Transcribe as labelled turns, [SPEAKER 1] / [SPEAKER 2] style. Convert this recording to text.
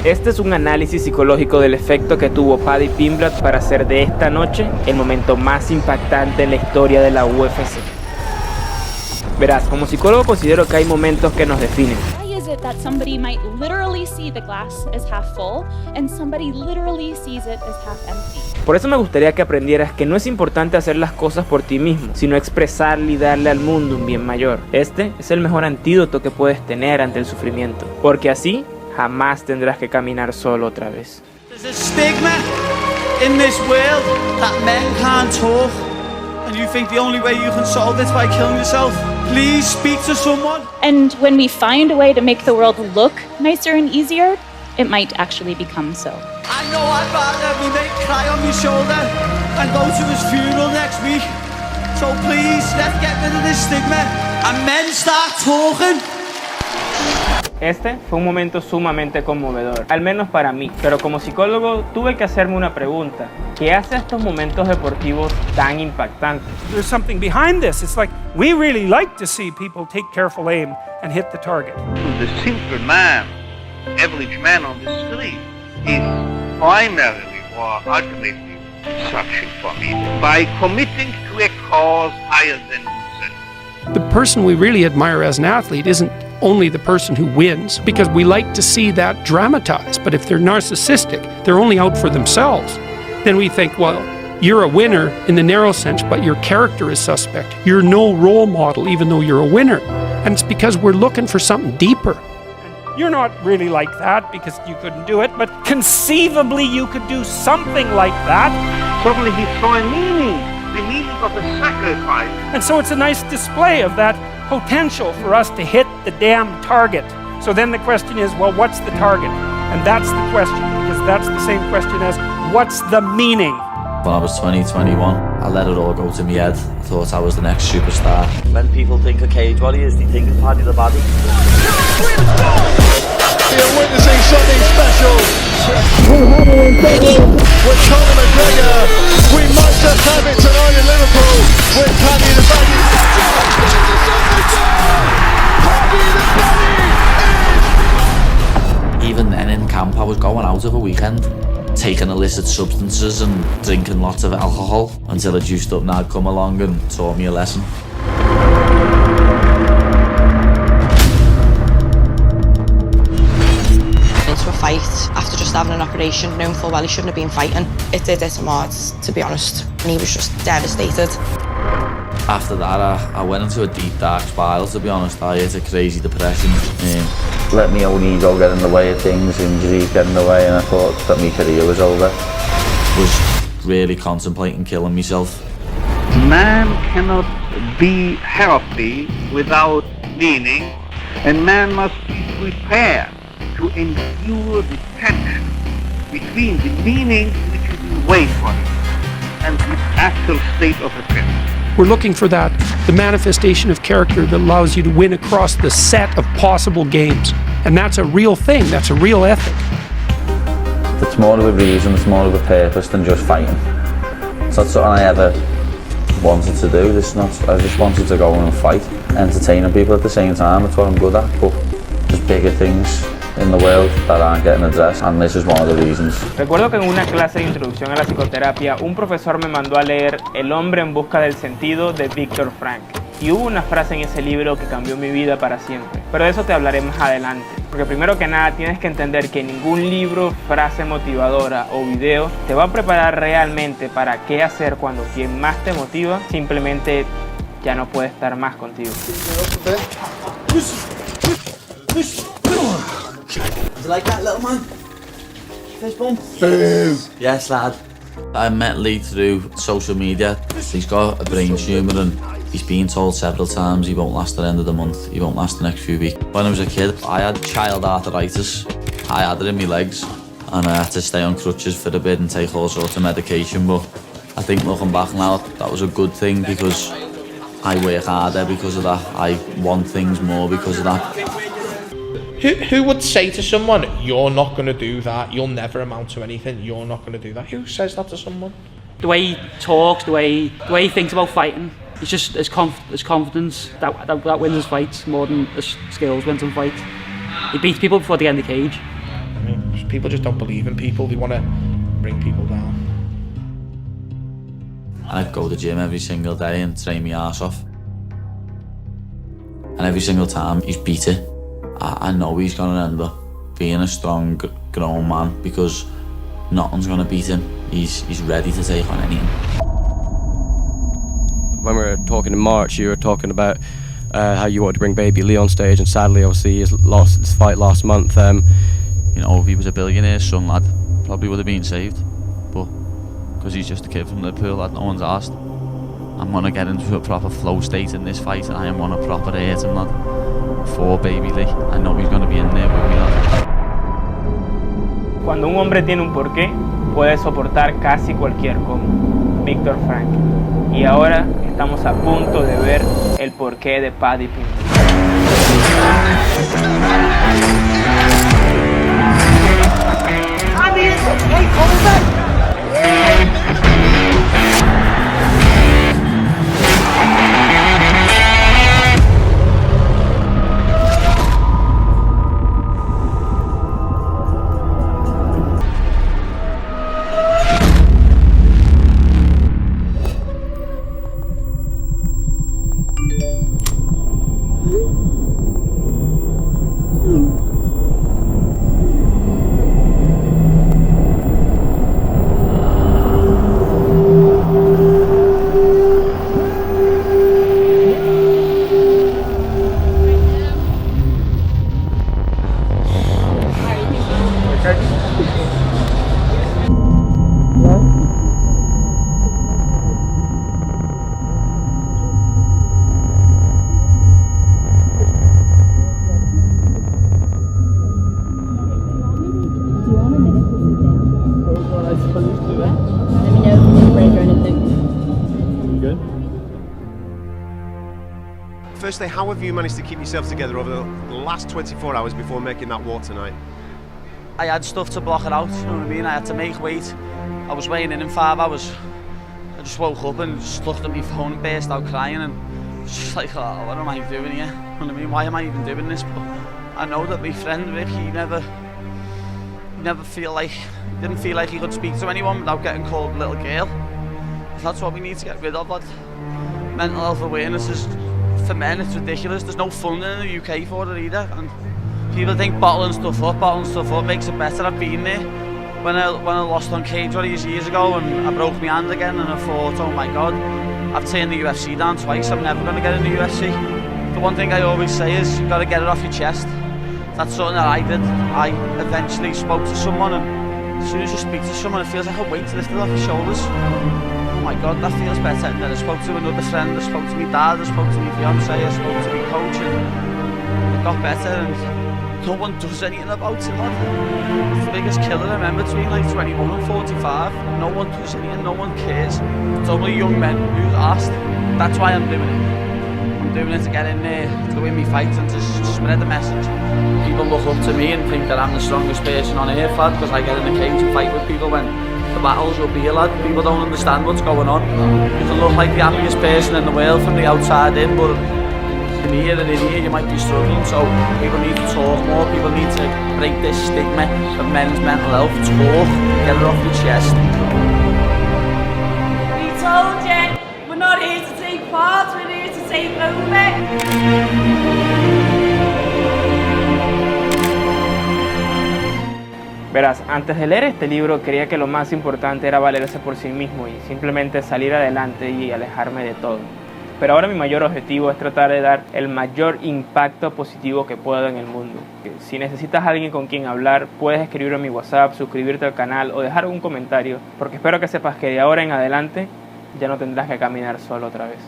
[SPEAKER 1] Este es un análisis psicológico del efecto que tuvo Paddy Pimblett para hacer de esta noche el momento más impactante en la historia de la UFC. Verás, como psicólogo considero que hay momentos que nos definen.
[SPEAKER 2] Why is it that somebody might literally see the glass as half full and somebody literally sees it as half empty?
[SPEAKER 1] Por eso me gustaría que aprendieras que no es importante hacer las cosas por ti mismo, sino expresarle y darle al mundo un bien mayor. Este es el mejor antídoto que puedes tener ante el sufrimiento, porque así jamás tendrás que caminar solo otra vez.
[SPEAKER 3] There's a stigma in this world that men can't talk, and you think the only way you can solve it is by killing yourself. Please speak to someone.
[SPEAKER 2] And when we find a way to make the world look nicer and easier, it might actually become so.
[SPEAKER 3] I know I'd rather me mate cry on my shoulder and go to his funeral next week. So please, let's get rid of this stigma and men start talking.
[SPEAKER 1] Este fue un momento sumamente conmovedor, al menos para mí, pero como psicólogo tuve que hacerme una pregunta. ¿Qué hace estos momentos deportivos tan impactantes?
[SPEAKER 4] There's something behind this. It's like we really like to see people take careful aim and hit the target.
[SPEAKER 5] The simple man, average man on the street, is primarily or ultimately searching for meaning by committing to a cause higher than himself.
[SPEAKER 4] The person we really admire as an athlete isn't only the person who wins, because we like to see that dramatized. But if they're narcissistic, they're only out for themselves, then we think, well, you're a winner in the narrow sense, but your character is suspect. You're no role model, even though you're a winner. And it's because we're looking for something deeper. You're not really like that because you couldn't do it, but conceivably you could do something like that.
[SPEAKER 5] Suddenly he saw a meaning, the meaning of the sacrifice.
[SPEAKER 4] And so it's a nice display of that potential for us to hit the damn target. So then the question is, well, what's the target? And that's the question, because that's the same question as, what's the meaning?
[SPEAKER 6] When I was 20, 21, I let it all go to my head. I thought I was the next superstar. When people think of cage warriors, they think of Paddy the Baddy.
[SPEAKER 7] You're witnessing something special. With Conor McGregor, we might just have it tonight in Liverpool with Paddy the Baddy.
[SPEAKER 6] Even then in camp, I was going out of a weekend, taking illicit substances and drinking lots of alcohol until a juiced up nag come along and taught me a lesson.
[SPEAKER 8] Into a fight after just having an operation, knowing full well he shouldn't have been fighting. It did hit him hard, to be honest, and he was just devastated.
[SPEAKER 6] After that, I went into a deep dark spiral, to be honest. I hit a crazy depression.
[SPEAKER 9] Let my own ego get in the way of things, injuries get in the way, and I thought that my career was over.
[SPEAKER 6] Was really contemplating killing myself.
[SPEAKER 5] Man cannot be healthy without meaning, and man must be prepared to endure the tension between the meaning which you wait for and the actual state of affairs.
[SPEAKER 4] We're looking for that, the manifestation of character that allows you to win across the set of possible games. And that's a real thing, that's a real ethic.
[SPEAKER 9] It's more of a reason, it's more of a purpose than just fighting. It's not something I ever wanted to do. I just wanted to go and fight, entertaining people at the same time. That's what I'm good at, but there's bigger things in the world that aren't getting addressed, and this is one of the reasons.
[SPEAKER 1] Recuerdo que en una clase de introducción a la psicoterapia, un profesor me mandó a leer El hombre en busca del sentido de Viktor Frankl. Y hubo una frase en ese libro que cambió mi vida para siempre. Pero de eso te hablaré más adelante. Porque primero que nada tienes que entender que ningún libro, frase motivadora o video te va a preparar realmente para qué hacer cuando quien más te motiva simplemente ya no puede estar más contigo.
[SPEAKER 6] You like that, little man? Fist bump? Boom! Yes, lad. I met Lee through social media. He's got a brain tumour and he's been told several times he won't last the end of the month, he won't last the next few weeks. When I was a kid, I had child arthritis. I had it in my legs and I had to stay on crutches for a bit and take all sorts of medication, but I think looking back now, that was a good thing because I work harder because of that. I want things more because of that.
[SPEAKER 10] Who would say to someone, you're not going to do that, you'll never amount to anything, you're not going to do that? Who says that to someone?
[SPEAKER 11] The way he talks, the way he thinks about fighting, It's just his confidence that wins his fights more than his skills wins him fights. He beats people before they get in the cage.
[SPEAKER 10] I mean, people just don't believe in people. They want to bring people down.
[SPEAKER 6] I'd go to the gym every single day and train my arse off. And every single time he's beat it, I know he's going to end up being a strong, grown man because nothing's going to beat him. He's ready to take on anything.
[SPEAKER 12] When we were talking in March, you were talking about how you wanted to bring baby Lee on stage, and sadly, obviously, he's lost his fight last month.
[SPEAKER 6] You know, if he was a billionaire, some lad probably would have been saved, but because he's just a kid from Liverpool that no one's asked, I'm going to get into a proper flow state in this fight, and I am going to proper hurt him, lad. For baby Lee, I know he's going to be in there with me, lad.
[SPEAKER 1] Cuando un hombre tiene un porqué, puede soportar casi cualquier cómo. Víctor Frank. Y ahora estamos a punto de ver el porqué de Paddy Pimblett.
[SPEAKER 7] Firstly, how have you managed to keep yourself together over the last 24 hours before making that walk tonight?
[SPEAKER 13] I had stuff to block it out, you know what I mean? I had to make weight. I was weighing in 5 hours. I just woke up and just looked at my phone and burst out crying, and just like, oh, what am I doing here? You know what I mean? Why am I even doing this? But I know that my friend Rick, he never didn't feel like he could speak to anyone without getting called little girl. That's what we need to get rid of, lad. Mental health awareness is, for men, it's ridiculous. There's no funding in the UK for it either, and people think bottling stuff up makes it better. I've been there when I lost on cage years ago, and I broke my hand again, and I thought, oh my God, I've turned the UFC down twice. I'm never going to get in the UFC. The one thing I always say is you've got to get it off your chest. That's something that I did. I eventually spoke to someone, and as soon as you speak to someone, it feels like a weight lifted off your shoulders. Oh my God, that feels better. And then I spoke to another friend, I spoke to my dad, I spoke to my fiance, I spoke to my coach, and it got better, and no one does anything about it, lad. It's the biggest killer I remember between like 21 and 45. No one does anything, no one cares. It's only young men who's asked. That's why I'm doing it. I'm doing it to get in there, to win me fights and to spread the message. People look up to me and think that I'm the strongest person on earth, lad, because I get in the cage and fight with people when the battles will be, lad. People don't understand what's going on. You can look like the happiest person in the world from the outside in, but in here you might be struggling. So people need to talk more. People need to break this stigma of men's mental health. Talk, get it off your chest.
[SPEAKER 14] We told you, we're not here to take part, we're here to take over.
[SPEAKER 1] Verás, antes de leer este libro creía que lo más importante era valerse por sí mismo y simplemente salir adelante y alejarme de todo. Pero ahora mi mayor objetivo es tratar de dar el mayor impacto positivo que pueda en el mundo. Si necesitas a alguien con quien hablar, puedes escribirme a mi WhatsApp, suscribirte al canal o dejar un comentario, porque espero que sepas que de ahora en adelante ya no tendrás que caminar solo otra vez.